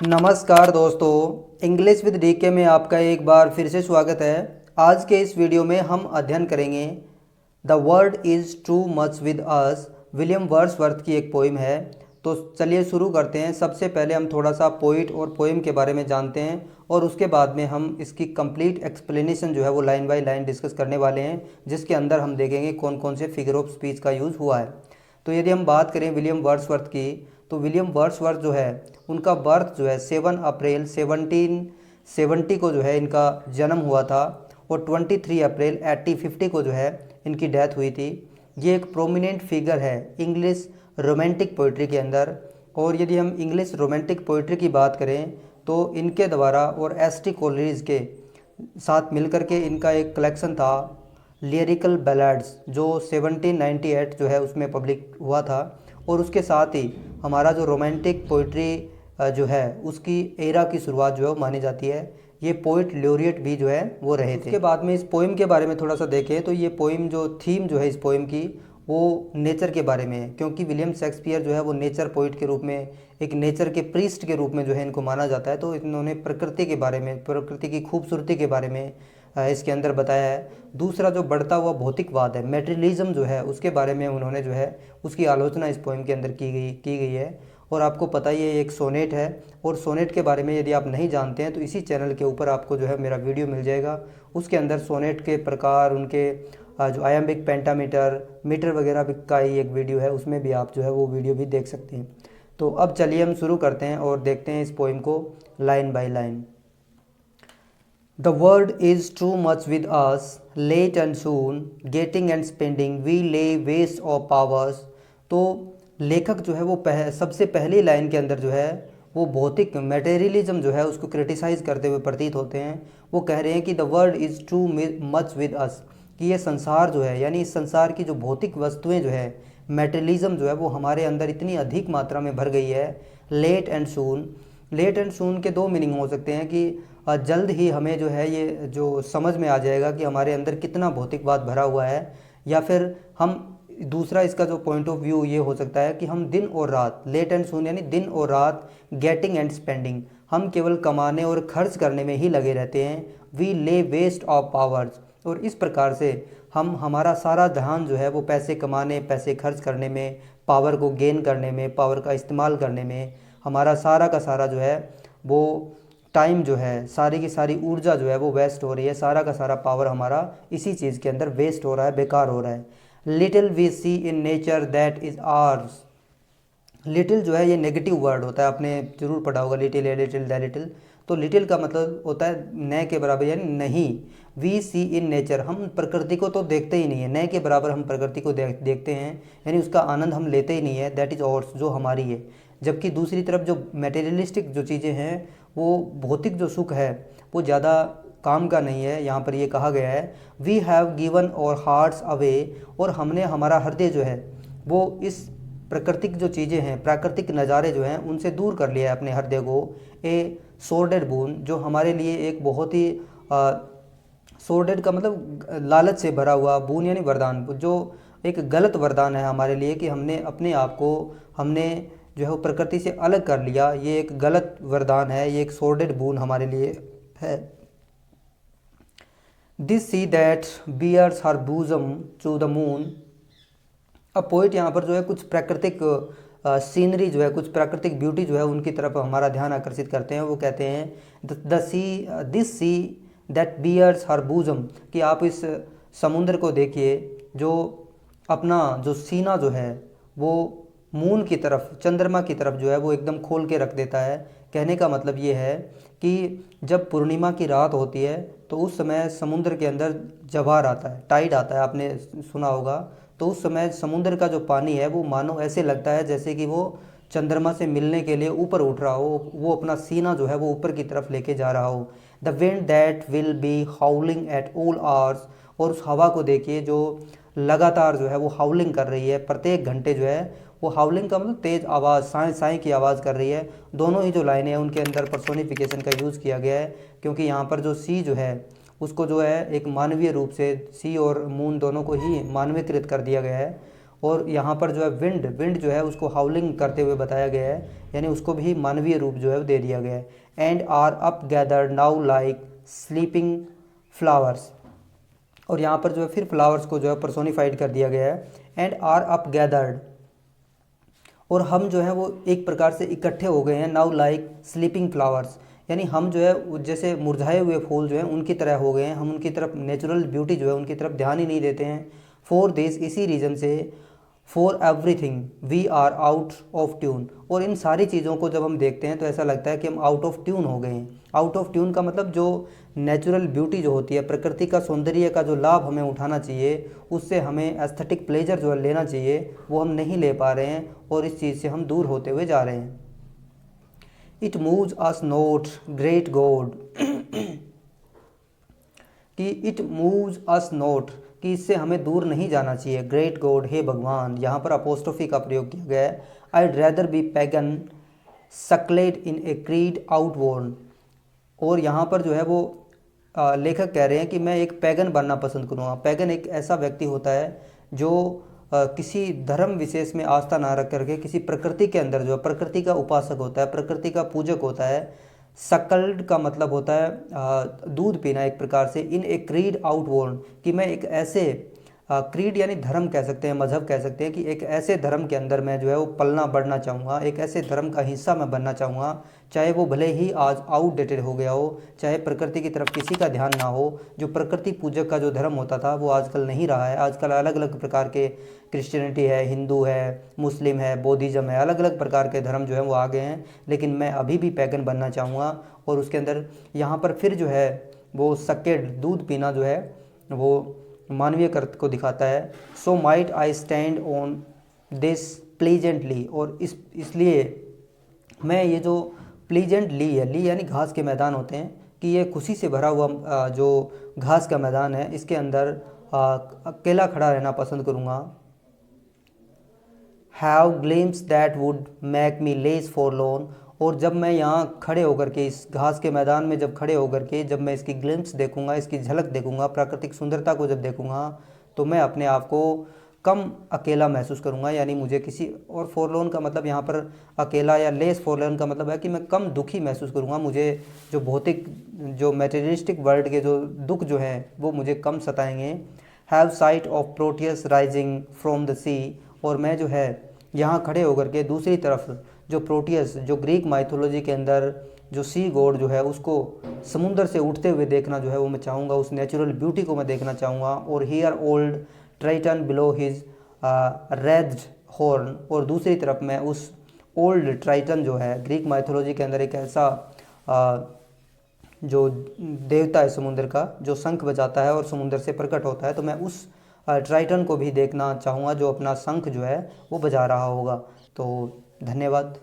नमस्कार दोस्तों, English with DK में आपका एक बार फिर से स्वागत है। आज के इस वीडियो में हम अध्ययन करेंगे the world is too much with us. William Wordsworth की एक पोइम है। तो चलिए शुरू करते हैं। सबसे पहले हम थोड़ा सा पोइट और पोइम के बारे में जानते हैं और उसके बाद में हम इसकी कंप्लीट एक्सप्लेनेशन जो है वो लाइन बाय लाइन डिस्कस करने वाले हैं, जिसके अंदर हम देखेंगे कौन कौन से फिगर ऑफ स्पीच का यूज़ हुआ है। तो यदि हम बात करें विलियम वर्ड्सवर्थ की, तो विलियम वर्ड्सवर्थ जो है उनका बर्थ जो है 7 अप्रैल 1770 को जो है इनका जन्म हुआ था और 23 अप्रैल 1850 को जो है इनकी डेथ हुई थी। ये एक प्रोमिनेंट फिगर है इंग्लिश रोमांटिक पोइट्री के अंदर। और यदि हम इंग्लिश रोमांटिक पोइट्री की बात करें तो इनके द्वारा और एस.टी. कोलरिज के साथ मिलकर के इनका एक कलेक्शन था लिरिकल बैलाड्स, जो 1798 जो है उसमें पब्लिक हुआ था। और उसके साथ ही हमारा जो रोमांटिक पोइट्री जो है उसकी एरा की शुरुआत जो है वो मानी जाती है। ये पोइट लॉरिएट भी जो है वो रहे थे। उसके बाद में इस पोइम के बारे में थोड़ा सा देखें तो ये पोइम जो थीम जो है इस पोइम की वो नेचर के बारे में है, क्योंकि विलियम शेक्सपियर जो है वो नेचर पोइट के रूप में, एक नेचर के प्रीस्ट के रूप में जो है इनको माना जाता है। तो इन्होंने प्रकृति के बारे में, प्रकृति की खूबसूरती के बारे में इसके अंदर बताया है। दूसरा जो बढ़ता हुआ भौतिकवाद है, मेटेरियलिज्म जो है, उसके बारे में उन्होंने जो है उसकी आलोचना इस पोइम के अंदर की गई है। और आपको पता ही है एक सोनेट है, और सोनेट के बारे में यदि आप नहीं जानते हैं तो इसी चैनल के ऊपर आपको जो है मेरा वीडियो मिल जाएगा। उसके अंदर सोनेट के प्रकार, उनके जो आयम्बिक, पेंटामीटर, मीटर वगैरह का ही एक वीडियो है, उसमें भी आप जो है वो वीडियो भी देख सकते हैं। तो अब चलिए हम शुरू करते हैं और देखते हैं इस पोइम को line by line. The world is too much with us, late and soon, getting and spending, we lay waste of powers। तो लेखक जो है वो सबसे पहली लाइन के अंदर जो है वो भौतिक मटेरियलिज्म जो है उसको क्रिटिसाइज़ करते हुए प्रतीत होते हैं। वो कह रहे हैं कि the world is too much with us, कि ये संसार जो है, यानी इस संसार की जो भौतिक वस्तुएं जो है, मटेरियलिज्म जो है वो हमारे अंदर इतनी अधिक मात्रा में भर गई है। Late and soon, late and soon के दो मीनिंग हो सकते हैं कि जल्द ही हमें जो है ये जो समझ में आ जाएगा कि हमारे अंदर कितना भौतिकवाद भरा हुआ है, या फिर हम दूसरा इसका जो पॉइंट ऑफ व्यू ये हो सकता है कि हम दिन और रात, लेट एंड सून यानी दिन और रात, गेटिंग एंड स्पेंडिंग, हम केवल कमाने और खर्च करने में ही लगे रहते हैं। वी ले वेस्ट ऑफ पावर्स, और इस प्रकार से हम हमारा सारा ध्यान जो है वो पैसे कमाने, पैसे खर्च करने में, पावर को गेन करने में, पावर का इस्तेमाल करने में, हमारा सारा का सारा जो है वो टाइम जो है, सारी की सारी ऊर्जा जो है वो वेस्ट हो रही है। सारा का सारा पावर हमारा इसी चीज़ के अंदर वेस्ट हो रहा है, बेकार हो रहा है। Little we see in nature that is ours. Little जो है ये नेगेटिव वर्ड होता है, आपने जरूर पढ़ा होगा, लिटिल है, लिटिल द लिटिल। तो लिटिल का मतलब होता है न के बराबर, यानी नहीं। वी सी इन नेचर, हम प्रकृति को तो देखते ही नहीं है, न के बराबर हम प्रकृति को देखते हैं, यानी उसका आनंद हम लेते ही नहीं है। दैट इज़ ऑर्स, जो हमारी है। जबकि दूसरी तरफ जो मटेरियलिस्टिक जो चीज़ें हैं, वो भौतिक जो सुख है वो ज़्यादा काम का नहीं है। यहाँ पर ये कहा गया है वी हैव गिवन और हार्ट्स अवे, और हमने हमारा हृदय जो है वो इस प्राकृतिक जो चीज़ें हैं, प्राकृतिक नज़ारे जो हैं उनसे दूर कर लिया है अपने हृदय को। ए सोर्डेड बून, जो हमारे लिए एक बहुत ही सोर्डेड का मतलब लालच से भरा हुआ, बून यानी वरदान, जो एक गलत वरदान है हमारे लिए कि हमने अपने आप को, हमने जो है वो प्रकृति से अलग कर लिया। ये एक गलत वरदान है, ये एक सोर्डेड बून हमारे लिए है। This sea that bares her bosom to the moon. अब पोइट यहाँ पर जो है कुछ प्राकृतिक सीनरी जो है, कुछ प्राकृतिक ब्यूटी जो है उनकी तरफ हमारा ध्यान आकर्षित करते हैं। वो कहते हैं this sea that bares her bosom, कि आप इस समुद्र को देखिए जो अपना जो सीना जो है वो मून की तरफ, चंद्रमा की तरफ जो है वो एकदम खोल के रख देता है। कहने का मतलब ये है कि जब पूर्णिमा की रात होती है तो उस समय समुद्र के अंदर जवार आता है, टाइड आता है, आपने सुना होगा। तो उस समय समुद्र का जो पानी है वो मानो ऐसे लगता है जैसे कि वो चंद्रमा से मिलने के लिए ऊपर उठ रहा हो, वो अपना सीना जो है वो ऊपर की तरफ लेके जा रहा हो। The wind that will be हाउलिंग at all hours, और उस हवा को देखिए जो लगातार जो है वो हाउलिंग कर रही है, प्रत्येक घंटे जो है वो हाउलिंग का मतलब तेज़ आवाज़, साए साए की आवाज़ कर रही है। दोनों ही जो लाइनें हैं उनके अंदर पर्सोनिफिकेशन का यूज़ किया गया है, क्योंकि यहाँ पर जो सी जो है उसको जो है एक मानवीय रूप से, सी और मून दोनों को ही मानवीयकृत कर दिया गया है। और यहाँ पर जो है विंड विंड जो है उसको हाउलिंग करते हुए बताया गया है, यानी उसको भी मानवीय रूप जो है वो दे दिया गया है। And are up gathered now like sleeping flowers, और यहाँ पर जो है फिर फ्लावर्स को जो है पर्सोनिफाइड कर दिया गया है। एंड आर अप गैदर्ड, और हम जो है वो एक प्रकार से इकट्ठे हो गए हैं। नाउ लाइक स्लीपिंग फ्लावर्स, यानी हम जो है जैसे मुरझाए हुए फूल जो हैं उनकी तरह हो गए हैं, हम उनकी तरफ नेचुरल ब्यूटी जो है उनकी तरफ ध्यान ही नहीं देते हैं। फॉर दिस, इसी रीज़न से, for everything we are out of tune, और इन सारी चीज़ों को जब हम देखते हैं तो ऐसा लगता है कि हम आउट ऑफ ट्यून हो गए हैं। आउट ऑफ ट्यून का मतलब जो नेचुरल ब्यूटी जो होती है, प्रकृति का सौंदर्य का जो लाभ हमें उठाना चाहिए, उससे हमें एस्थेटिक प्लेजर जो है लेना चाहिए, वो हम नहीं ले पा रहे हैं और इस चीज़ से हम दूर होते हुए जा रहे हैं। It moves us not great God, कि इट मूव्स अस नॉट, कि इससे हमें दूर नहीं जाना चाहिए। ग्रेट गॉड, हे भगवान, यहाँ पर अपोस्ट्रोफी का प्रयोग किया गया है। I'd rather be pagan suckled in a creed outworn, और यहाँ पर जो है वो लेखक कह रहे हैं कि मैं एक पैगन बनना पसंद करूँगा। पैगन एक ऐसा व्यक्ति होता है जो किसी धर्म विशेष में आस्था ना रख करके किसी प्रकृति के अंदर जो है प्रकृति का उपासक होता है, प्रकृति का पूजक होता है। सकल्ड का मतलब होता है दूध पीना एक प्रकार से। इन ए क्रीड आउटवर्न, कि मैं एक ऐसे क्रीड यानी धर्म कह सकते हैं, मजहब कह सकते हैं, कि एक ऐसे धर्म के अंदर मैं जो है वो पलना बढ़ना चाहूँगा, एक ऐसे धर्म का हिस्सा मैं बनना चाहूँगा, चाहे वो भले ही आज आउटडेटेड हो गया हो, चाहे प्रकृति की तरफ किसी का ध्यान ना हो। जो प्रकृति पूजक का जो धर्म होता था वो आजकल नहीं रहा है। आजकल अलग अलग प्रकार के क्रिश्चियनिटी है, हिंदू है, मुस्लिम है, बौद्धिज़्म है, अलग अलग प्रकार के धर्म जो है वो आ गए हैं, लेकिन मैं अभी भी पैगन बनना चाहूँगा। और उसके अंदर यहाँ पर फिर जो है वो सकेड दूध पीना जो है वो मानवीय कर्त को दिखाता है। So might I stand on this pleasantly, और इसलिए मैं ये जो प्लीजेंट ली है, ली यानी घास के मैदान होते हैं, कि ये खुशी से भरा हुआ जो घास का मैदान है इसके अंदर अकेला खड़ा रहना पसंद करूँगा। Have glimpse that would make me less forlorn, और जब मैं यहाँ खड़े होकर के इस घास के मैदान में जब खड़े होकर के जब मैं इसकी ग्लिम्स देखूंगा, इसकी झलक देखूंगा, प्राकृतिक सुंदरता को जब देखूंगा, तो मैं अपने आप को कम अकेला महसूस करूंगा। यानी मुझे किसी और, फॉरलॉर्न का मतलब यहाँ पर अकेला, या लेस फॉरलॉर्न का मतलब है कि मैं कम दुखी महसूस करूँगा। मुझे जो भौतिक जो मैटेरियलिस्टिक वर्ल्ड के जो दुख जो हैं वो मुझे कम सताएंगे। Have sight of Proteus rising from the sea, और मैं जो है यहाँ खड़े होकर के दूसरी तरफ जो प्रोटियस, जो ग्रीक माइथोलॉजी के अंदर जो सी गॉड जो है उसको समुंदर से उठते हुए देखना जो है वो मैं चाहूँगा, उस नेचुरल ब्यूटी को मैं देखना चाहूँगा। और here old Triton below his raised horn, और दूसरी तरफ मैं उस ओल्ड ट्राइटन जो है ग्रीक माइथोलॉजी के अंदर एक ऐसा जो देवता है समुद्र का, जो शंख बजाता है और समुद्र से प्रकट होता है, तो मैं उस ट्राइटन को भी देखना चाहूँगा जो अपना शंख जो है वो बजा रहा होगा। तो धन्यवाद।